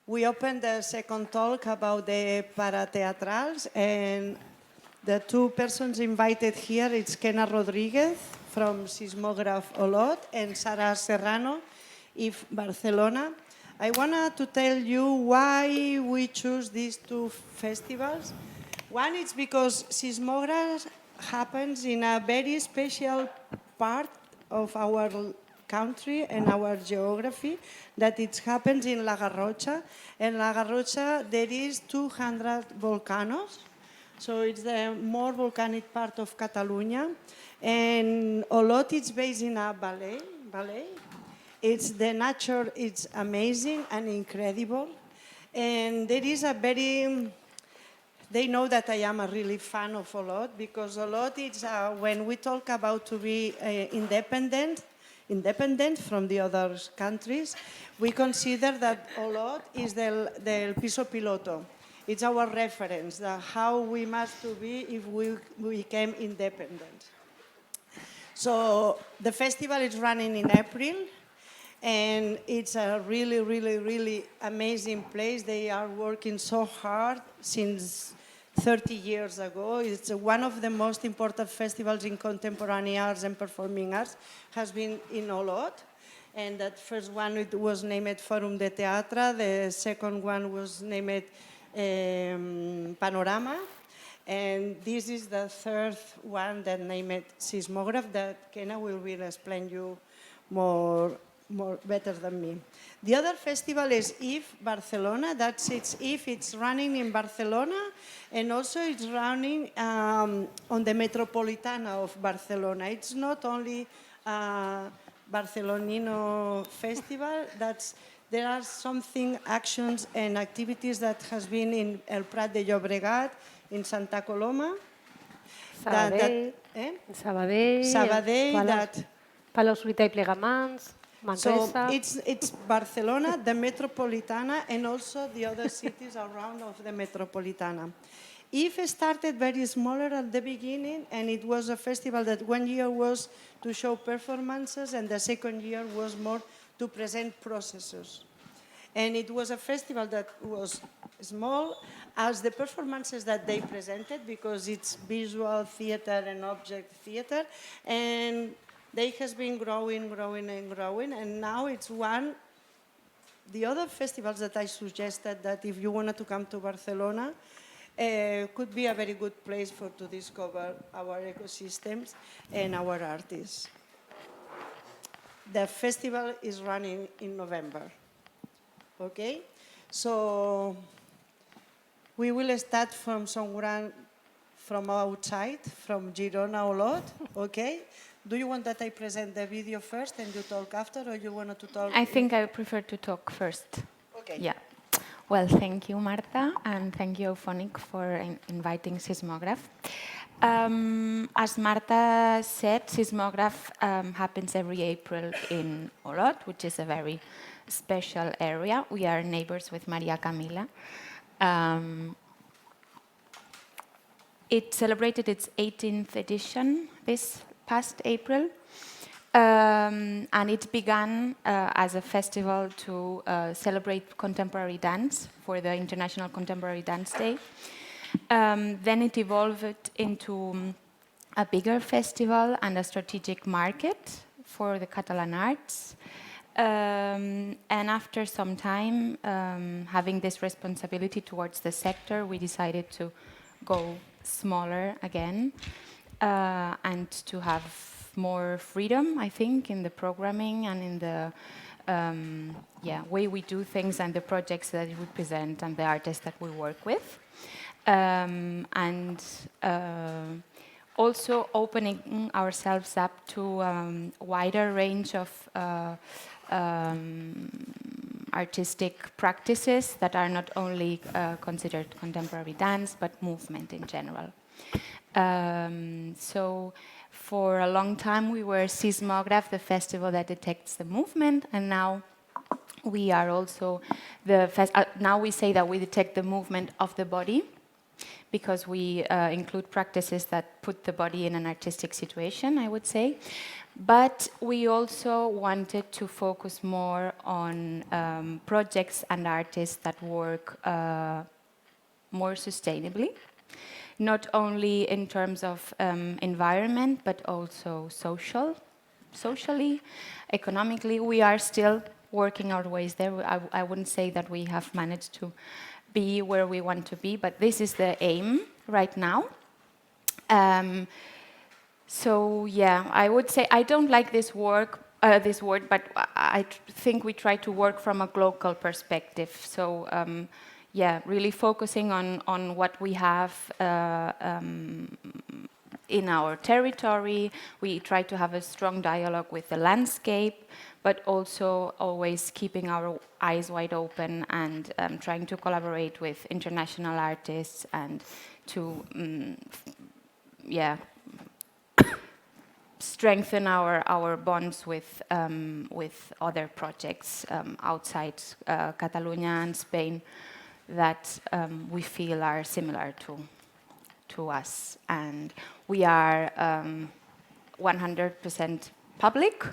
We opened the second talk about the parateatrals, and the two persons invited here, it's Rodríguez from Sismograph Olot and Sara Serrano, IF Barcelona. I wanted to tell you why we choose these two festivals. One is because Sismograph happens in a very special part of our country and our geography, that it happens in La Garrotxa. In La Garrotxa there is 200 volcanoes, so it's the more volcanic part of Catalonia. And Olot is based in a valley. It's the nature is amazing and incredible. And there is a very, they know that I am a really fan of Olot, because Olot is, when we talk about to be independent from the other countries, we consider that Olot is the piso piloto. It's our reference, how we must to be if we became independent. So the festival is running in April, and it's a really, really, really amazing place. They are working so hard since 30 years ago. It's one of the most important festivals in contemporary arts and performing arts, has been in Olot. And that first one it was named Forum de Teatre, the second one was named Panorama, and this is the third one that named Sismograph, that Kenna will explain you more better than me. The other festival is IF Barcelona. That's IF. It's running in Barcelona, and also it's running on the Metropolitana of Barcelona. It's not only a Barcelonino festival. There are something, actions and activities that has been in El Prat de Llobregat, in Santa Coloma. Sabadell, Palau Solità i Plegamans, Manresa. So it's Barcelona, the Metropolitana, and also the other cities around of the Metropolitana. IF started very smaller at the beginning, and it was a festival that 1 year was to show performances, and the second year was more to present processes. And it was a festival that was small as the performances that they presented, because it's visual theater and object theater, and they has been growing, and now it's the other festivals that I suggested that if you wanted to come to Barcelona, could be a very good place to discover our ecosystems and our artists. The festival is running in November. Okay, so we will start from outside, from Girona Olot. Okay, do you want that I present the video first and you talk after, or you want to talk? I think I prefer to talk first. Okay. Yeah. Well, thank you, Marta, and thank you, Eufònic, for inviting Sismograph. As Marta said, Sismograph happens every April in Olot, which is a very special area. We are neighbors with Maria Camila. It celebrated its 18th edition this past April. And it began as a festival to celebrate contemporary dance for the International Contemporary Dance Day. Then it evolved into a bigger festival and a strategic market for the Catalan arts. And after some time, having this responsibility towards the sector, we decided to go smaller again and to have more freedom, I think, in the programming and in the way we do things and the projects that we present and the artists that we work with. And also opening ourselves up to a wider range of artistic practices that are not only considered contemporary dance, but movement in general. So for a long time we were Sismograph, the festival that detects the movement, and now we are also now we say that we detect the movement of the body, because we include practices that put the body in an artistic situation, I would say. But we also wanted to focus more on projects and artists that work more sustainably, not only in terms of environment, but also socially, economically. We are still working our ways there. I wouldn't say that we have managed to be where we want to be, but this is the aim right now. So yeah, I would say I don't like this word, but I think we try to work from a local perspective. So yeah, really focusing on what we have in our territory. We try to have a strong dialogue with the landscape, but also always keeping our eyes wide open and trying to collaborate with international artists and to, yeah, strengthen our bonds with other projects outside Catalonia and Spain that we feel are similar to us. And we are 100% public,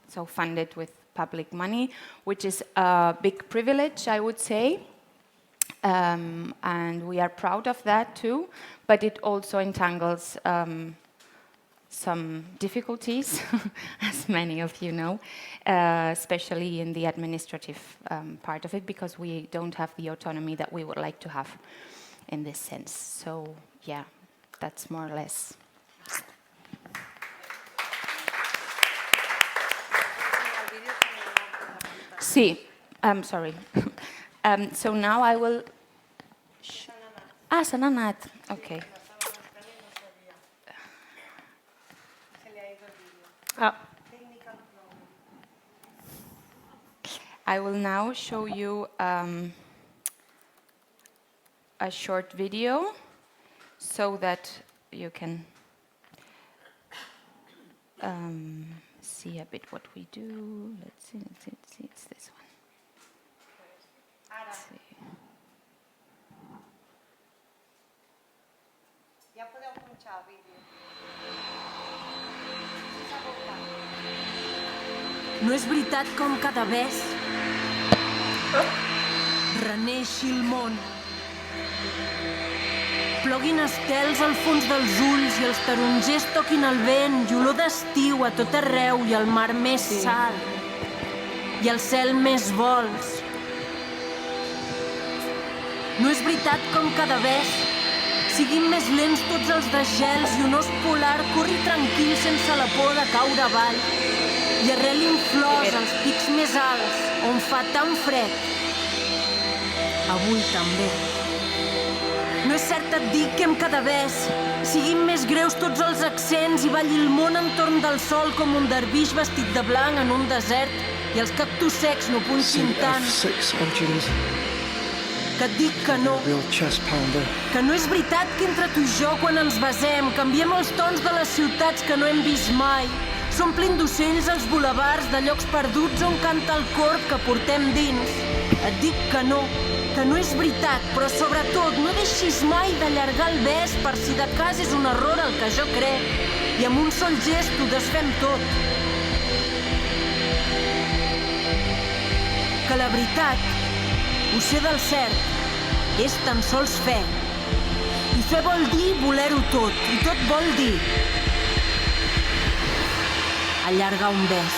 so funded with public money, which is a big privilege, I would say. And we are proud of that too, but it also entangles some difficulties, as many of you know, especially in the administrative part of it, because we don't have the autonomy that we would like to have in this sense. So yeah, that's more or less. Sí, I'm sorry. So now I will... se n'ha anat. Okay. I will now show you a short video so that you can see a bit what we do. Let's see, it's this one. Let's see. Ja podeu punxar el vídeo. No és veritat com cada ves reneixi el món. Ploguin estels al fons dels ulls i els tarongers toquin el vent i olor d'estiu a tot arreu i el mar més sal i el cel més vols. No és veritat com cada ves siguin més lents tots els desgels i un os polar corri tranquil sense la por de caure avall i arrelin flors als pics més alts on fa tan fred. Avui també. No és cert et dic que amb cada ves siguin més greus tots els accents i balli el món entorn del sol com un dervix vestit de blanc en un desert i els cactus secs no punxin tant. Que et dic que no. Que no és veritat que entre tu i jo quan ens besem canviem els tons de les ciutats que no hem vist mai. S'omplin d'ocells els bulevards de llocs perduts on canta el corb que portem dins. Et dic que no és veritat, però sobretot no deixis mai d'allargar el bes per si de cas és un error el que jo crec i amb un sol gest ho desfem tot. Que la veritat, ho sé del cert, és tan sols fe. I fer vol dir voler-ho tot, i tot vol dir allargar un bes.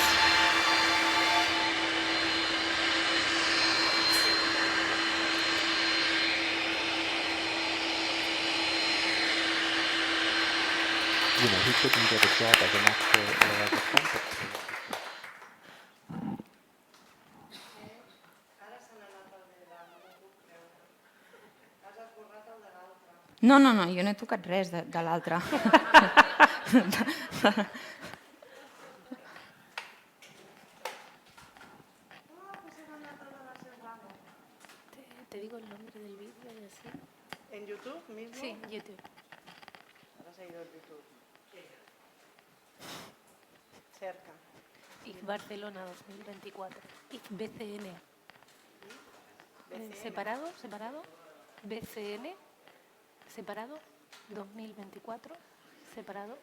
You know, he couldn't get a job as an actor or as a concept singer. No, jo no he tocat res de l'altre. ¿Te digo el nombre del vídeo y así? ¿En YouTube mismo? Sí, en YouTube. Ahora se ha ido el YouTube. Cerca. IF Barcelona 2024. IF BCN. ¿Separado? BCN. separado, 2024, separado,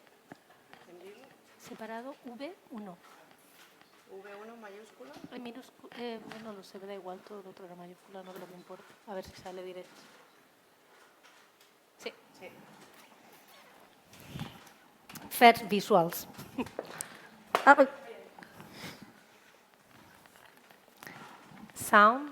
separado, V1. V1 mayúscula. No lo sé, me da igual, todo lo otro era mayúscula, no creo que importa. A ver si sale directo. Sí. First visuals. Sound.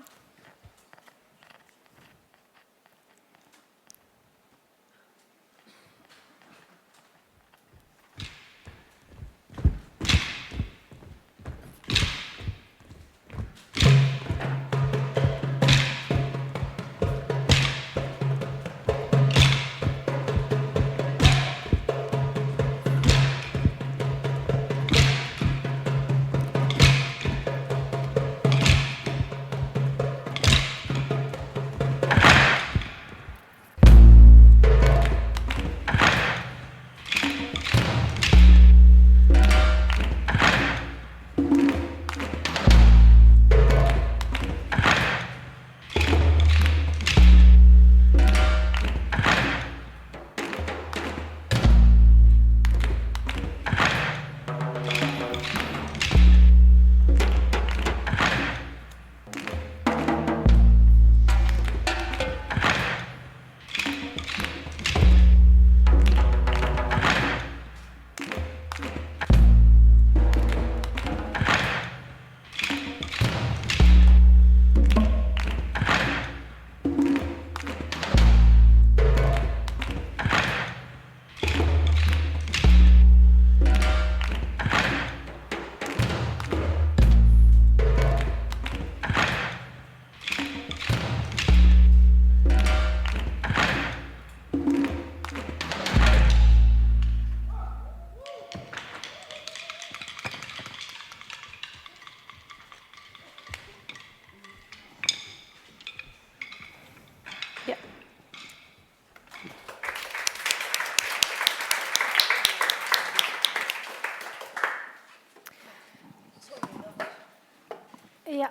Yeah.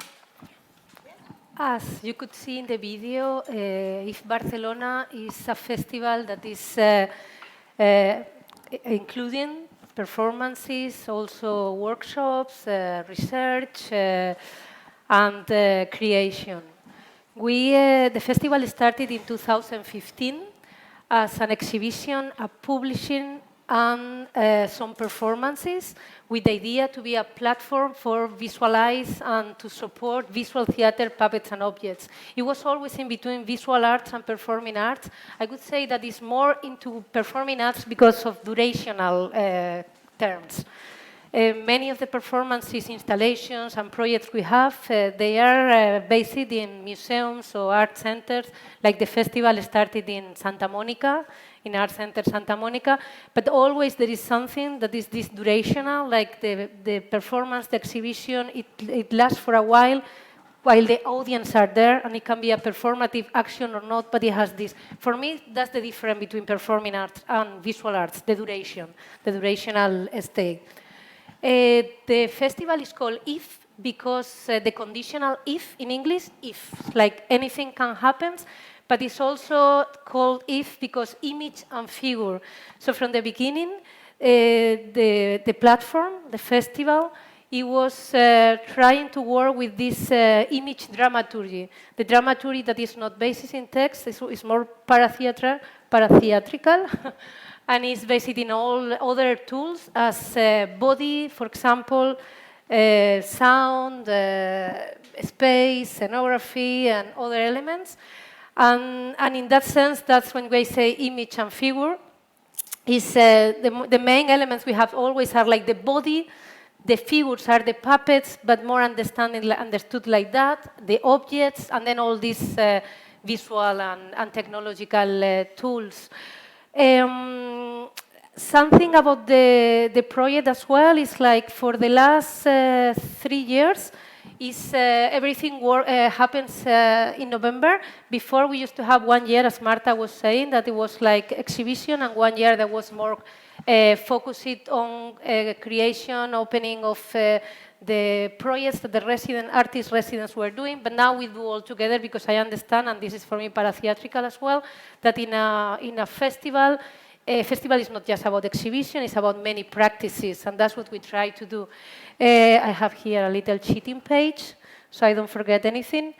As you could see in the video, IF Barcelona is a festival that is including performances, also workshops, research, and creation. The festival started in 2015 as an exhibition, a publishing, and some performances with the idea to be a platform for visualize and to support visual theater, puppets, and objects. It was always in between visual arts and performing arts. I would say that it's more into performing arts because of durational terms. Many of the performances, installations, and projects we have, they are based in museums or art centers, like the festival started in Santa Monica, in Art Center Santa Monica, but always there is something that is this durational, like the performance, the exhibition, it lasts for a while the audience are there, and it can be a performative action or not, but it has this. For me, that's the difference between performing arts and visual arts, the duration, the durational state. The festival is called IF because the conditional if in English, if, like anything can happen, but it's also called IF because image and figure. So from the beginning, the platform, the festival, it was trying to work with this image dramaturgy. The dramaturgy that is not based in text, is more paratheatrical, and is based in all other tools as body, for example, sound, space, scenography, and other elements. And in that sense, that's when we say image and figure. Is the main elements we have always are like the body, the figures are the puppets, but more understood like that, the objects, and then all these visual and technological tools. Something about the project as well is like for the last 3 years, everything happens in November. Before we used to have 1 year, as Marta was saying, that it was like exhibition, and 1 year that was more focus it on creation, opening of the projects that the artist residents were doing, but now we do all together because I understand, and this is for me paratheatrical as well, that in a festival is not just about exhibition, it's about many practices, and that's what we try to do. I have here a little cheating page, so I don't forget anything.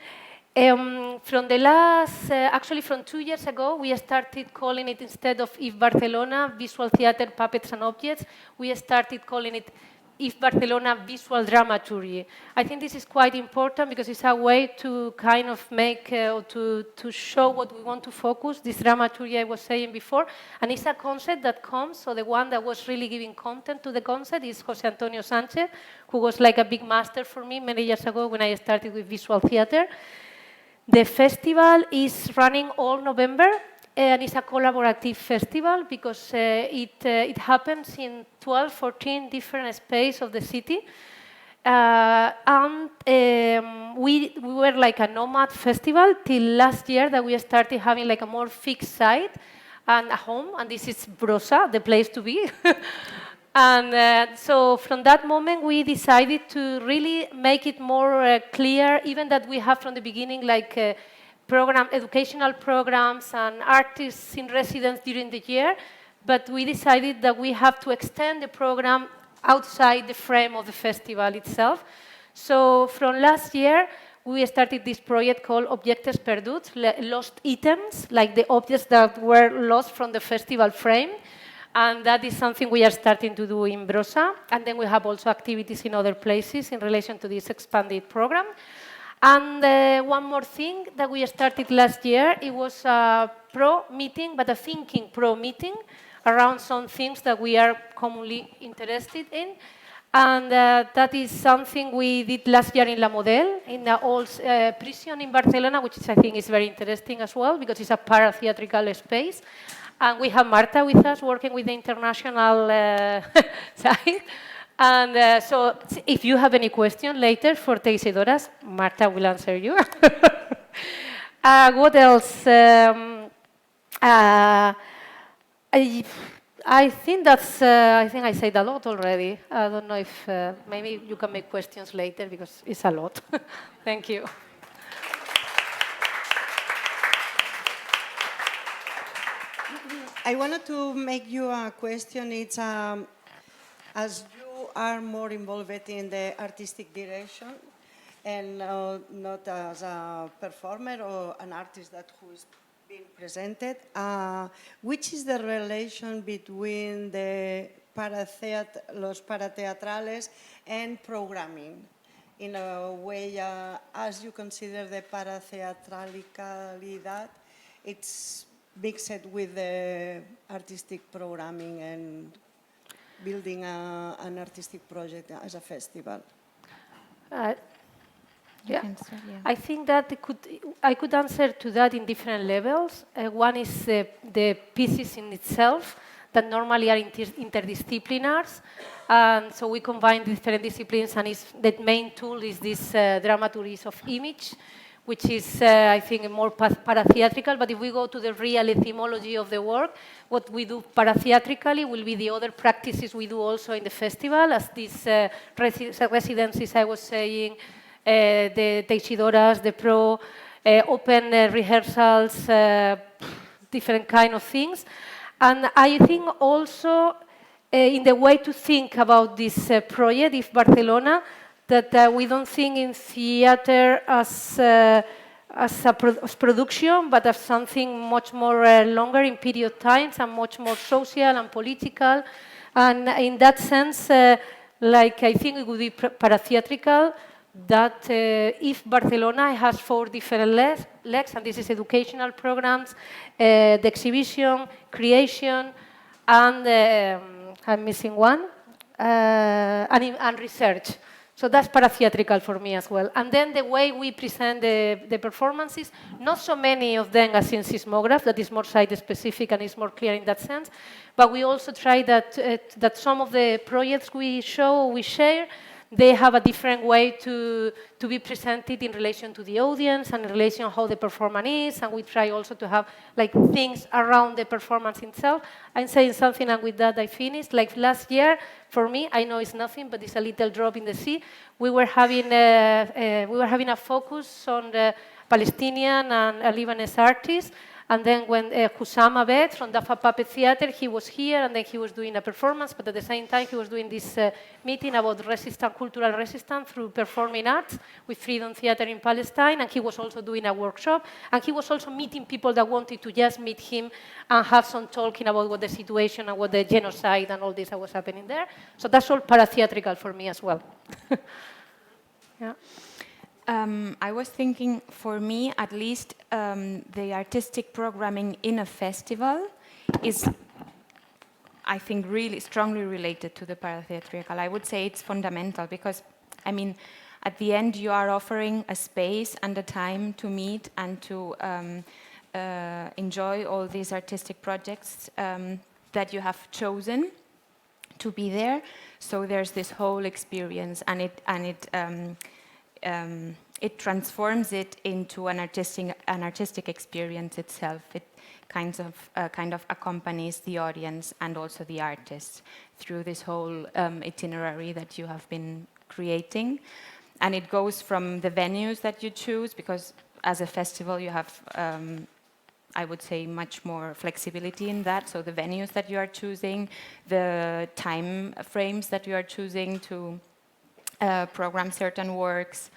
From the last, actually from 2 years ago, we started calling it, instead of If Barcelona, Visual Theatre, Puppets and Objects, we started calling it If Barcelona, Visual Dramaturgy. I think this is quite important because it's a way to kind of make, or to show what we want to focus, this dramaturgy I was saying before, and it's a concept that comes, so the one that was really giving content to the concept is José Antonio Sánchez, who was like a big master for me many years ago when I started with visual theatre. The festival is running all November, and it's a collaborative festival because it happens in 12, 14 different spaces of the city. We were like a nomad festival till last year that we started having like a more fixed site and a home, and this is Brossa, the place to be. And so from that moment, we decided to really make it more clear, even that we have from the beginning like educational programs and artists in residence during the year, but we decided that we have to extend the program outside the frame of the festival itself. So from last year, we started this project called Objectes Perduts, lost items, like the objects that were lost from the festival frame. And that is something we are starting to do in Brossa. And then we have also activities in other places in relation to this expanded program. And one more thing that we started last year, it was a pro meeting, but a thinking pro meeting around some things that we are commonly interested in. And that is something we did last year in La Model, in the old prison in Barcelona, which I think is very interesting as well, because it's a paratheatrical space. And we have Marta with us, working with the international side. And so if you have any question later for Teixidoras, Marta will answer you. What else? I think I said a lot already. I don't know if maybe you can make questions later because it's a lot. Thank you. I wanted to make you a question. It's as you are more involved in the artistic direction and not as a performer or an artist who is being presented, which is the relation between the los parateatrales and programming? In a way, as you consider the parateatralitat, it's mixed with the artistic programming and building an artistic project as a festival. Yeah. I think that I could answer to that in different levels. One is the pieces in itself that normally are interdisciplinars. And so we combine different disciplines, and the main tool is this dramaturgy of image, which is, I think, more paratheatrical. But if we go to the real etymology of the work, what we do paratheatrically will be the other practices we do also in the festival, as these residencies I was saying, the Teixidoras, the Pro, open rehearsals, different kind of things. And I think also in the way to think about this project, If Barcelona, that we don't think in theater as production, but as something much more longer in period times and much more social and political. And in that sense, like I think it would be paratheatrical, that If Barcelona has 4 different legs, and this is educational programs, the exhibition, creation, and I'm missing one, and research. So that's paratheatrical for me as well. And then the way we present the performances, not so many of them as in seismograph, that is more site-specific and is more clear in that sense, but we also try that some of the projects we show, we share, they have a different way to be presented in relation to the audience and in relation to how the performance is, and we try also to have like things around the performance itself. I'm saying something, and with that I finish. Like last year, for me, I know it's nothing, but it's a little drop in the sea. We were having a focus on the Palestinian and Lebanese artists. And then when Hussam Abed from Dafa Puppet Theatre, he was here, and then he was doing a performance, but at the same time he was doing this meeting about cultural resistance through performing arts with Freedom Theatre in Palestine, and he was also doing a workshop, and he was also meeting people that wanted to just meet him and have some talking about what the situation and what the genocide and all this that was happening there. So that's all paratheatrical for me as well. Yeah. I was thinking, for me, at least, the artistic programming in a festival is, I think, really strongly related to the paratheatrical. I would say it's fundamental because, I mean, at the end, you are offering a space and a time to meet and to enjoy all these artistic projects that you have chosen to be there. So there's this whole experience, and it transforms it into an artistic experience itself. It kind of accompanies the audience and also the artists through this whole itinerary that you have been creating. And it goes from the venues that you choose, because as a festival you have, I would say, much more flexibility in that. So the venues that you are choosing, the time frames that you are choosing to program certain works,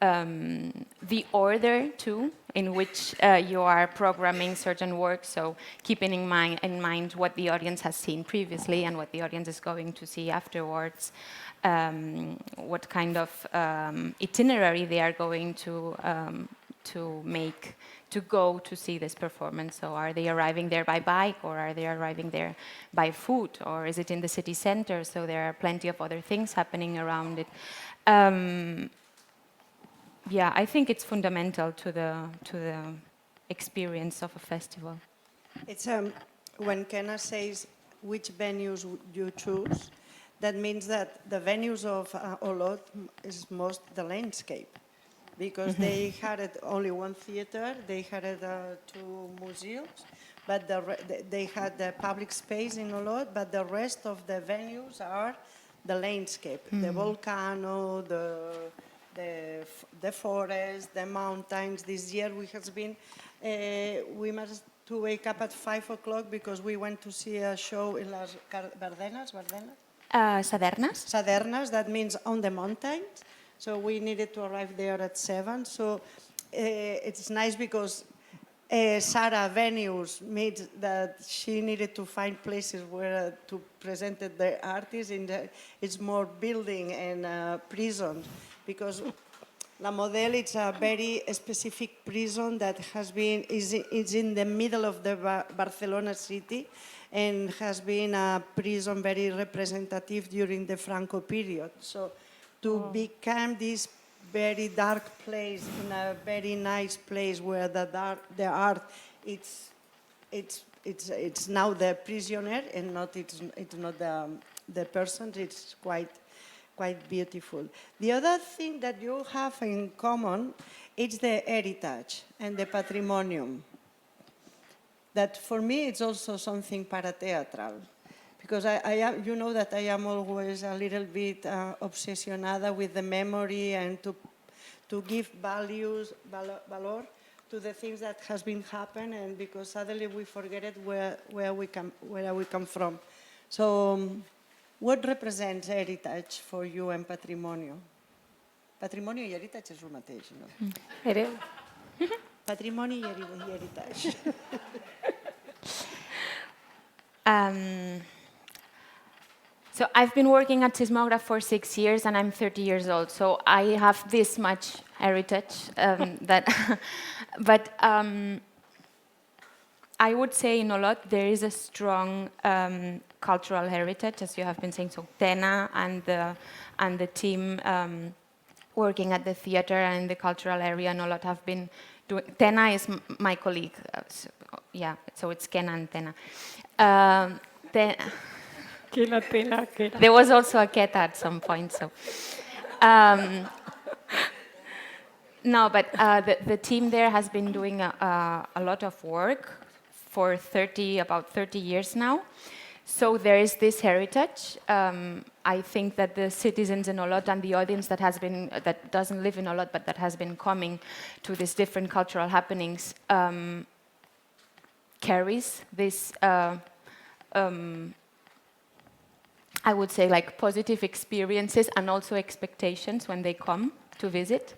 the order too in which you are programming certain works, so keeping in mind what the audience has seen previously and what the audience is going to see afterwards, what kind of itinerary they are going to make to go to see this performance. So are they arriving there by bike, or are they arriving there by foot, or is it in the city center? So there are plenty of other things happening around it. Yeah, I think it's fundamental to the experience of a festival. It's when Kenna says which venues you choose, that means that the venues of Olot is most the landscape, because they had only one theater, they had 2 museums, but they had the public space in Olot, but the rest of the venues are the landscape, the volcano, the forest, the mountains. This year we must to wake up at 5 o'clock because we went to see a show in Las Bardenas. Sadernas, that means on the mountains. So we needed to arrive there at 7. So it's nice because Sara venues made that she needed to find places where to present the artists. It's more building and prisons, because La Model is a very specific prison that is in the middle of the Barcelona city, and has been a prison very representative during the Franco period. So to become this very dark place in a very nice place where the art it's now the prisoner and it's not the person. It's quite beautiful. The other thing that you have in common is the heritage and the patrimonium. That for me it's also something parateatral, because you know that I am always a little bit obsessionada with the memory and to give valor to the things that has been happened, and because suddenly we forget it where we come from. So what represents heritage for you and patrimonio? Patrimonio i heritage és el mateix, no? Patrimoni i heritage. So I've been working at Seismograph for 6 years, and I'm 30 years old. So I have this much heritage but I would say in Olot there is a strong cultural heritage, as you have been saying. So Tena and the team working at the theater and in the cultural area in Olot have been doing. Tena is my colleague, so it's Ken and Tena. There was also a Keta at some point. So No, but the team there has been doing a lot of work for about 30 years now. So there is this heritage. I think that the citizens in Olot and the audience that doesn't live in Olot but that has been coming to these different cultural happenings carries this, I would say, like positive experiences and also expectations when they come to visit.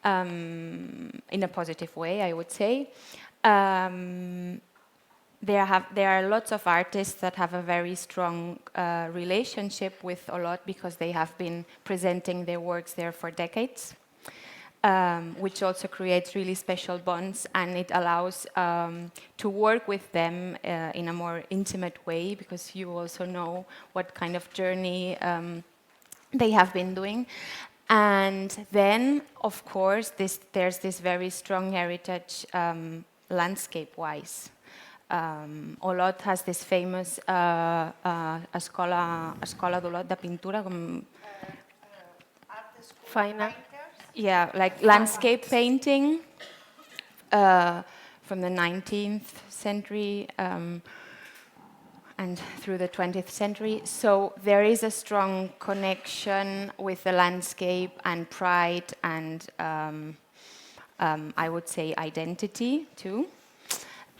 In a positive way, I would say. There are lots of artists that have a very strong relationship with Olot because they have been presenting their works there for decades, which also creates really special bonds, and it allows to work with them in a more intimate way because you also know what kind of journey they have been doing. And then, of course, there's this very strong heritage landscape-wise. Olot has this famous Escola d'Olot de Pintura. Fine art. Yeah, like landscape painting from the 19th century and through the 20th century. So there is a strong connection with the landscape and pride and I would say identity too.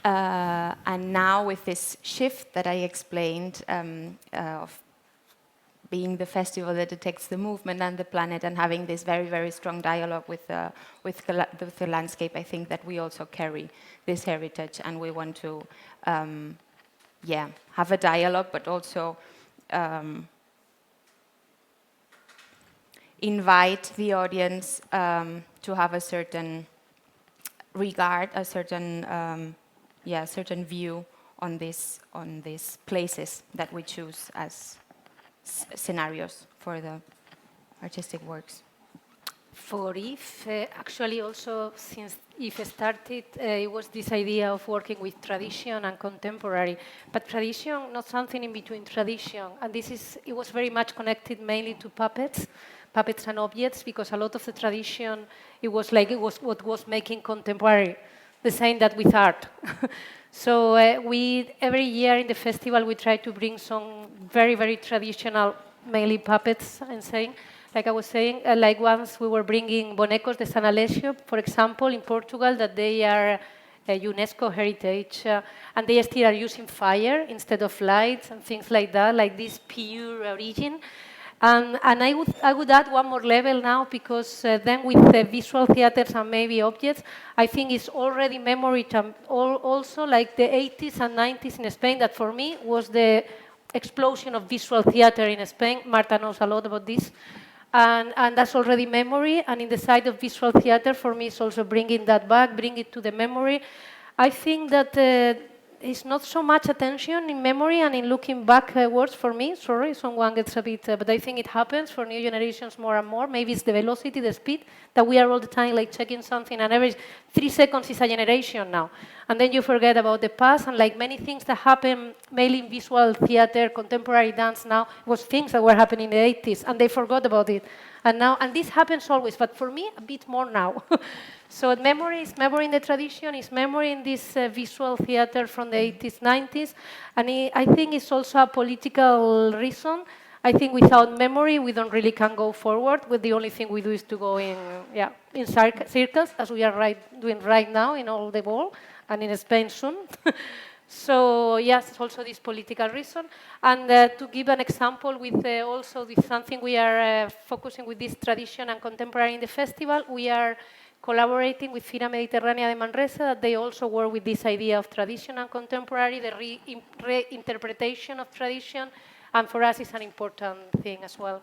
And now with this shift that I explained of being the festival that detects the movement and the planet and having this very, very strong dialogue with the landscape, I think that we also carry this heritage and we want to have a dialogue, but also invite the audience to have a certain regard, a certain view on these places that we choose as scenarios for the artistic works. For IF, actually also since IF started, it was this idea of working with tradition and contemporary, but tradition, not something in between tradition, and it was very much connected mainly to puppets and objects, because a lot of the tradition, it was what was making contemporary, the same that with art. So every year in the festival we try to bring some very, very traditional, mainly puppets, and saying, like I was saying, like once we were bringing bonecos de San Alessio, for example, in Portugal, that they are UNESCO heritage, and they still are using fire instead of lights and things like that, like this pure origin. And I would add one more level now, because then with the visual theaters and maybe objects, I think it's already memory also, like the 80s and 90s in Spain, that for me was the explosion of visual theater in Spain. Marta knows a lot about this. And that's already memory, and in the side of visual theater, for me, it's also bringing that back, bring it to the memory. I think that it's not so much attention in memory and in looking backwards for me. Sorry, someone gets a bit, but I think it happens for new generations more and more. Maybe it's the velocity, the speed, that we are all the time like checking something, and every 3 seconds is a generation now. And then you forget about the past, and like many things that happen, mainly in visual theater, contemporary dance now, was things that were happening in the 80s, and they forgot about it. And this happens always, but for me, a bit more now. So memory is memory in the tradition, is memory in this visual theater from the 80s, 90s, and I think it's also a political reason. I think without memory, we don't really can go forward. With the only thing we do is to go in circles, as we are doing right now in all the world, and in Spain soon. So yes, it's also this political reason. And to give an example with also this something we are focusing with this tradition and contemporary in the festival, we are collaborating with Fira Mediterránea de Manresa, that they also work with this idea of tradition and contemporary, the reinterpretation of tradition, and for us it's an important thing as well.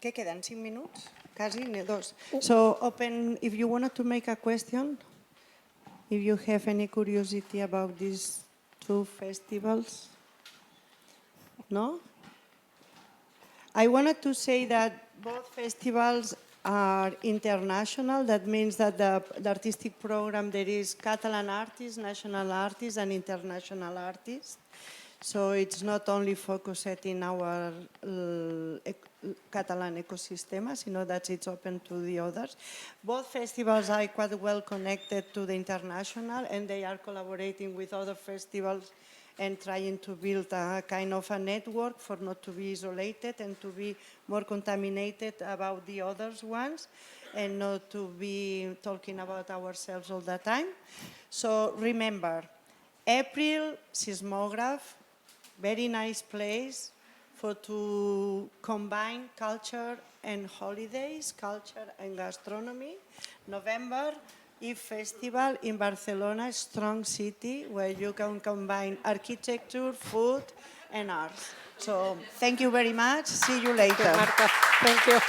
¿Qué quedan? 5 minutos? Casi, 2. So open, if you wanted to make a question, if you have any curiosity about these 2 festivals. No? I wanted to say that both festivals are international. That means that the artistic program, there is Catalan artists, national artists, and international artists. So it's not only focused in our Catalan ecosystem, sino that it's open to the others. Both festivals are quite well connected to the international, and they are collaborating with other festivals and trying to build a kind of a network for not to be isolated and to be more contaminated about the other ones and not to be talking about ourselves all the time. So remember, April, Seismograph, very nice place for to combine culture and holidays, culture and gastronomy. November, Eve Festival in Barcelona, strong city where you can combine architecture, food and arts. So thank you very much. See you later. Marta, thank you.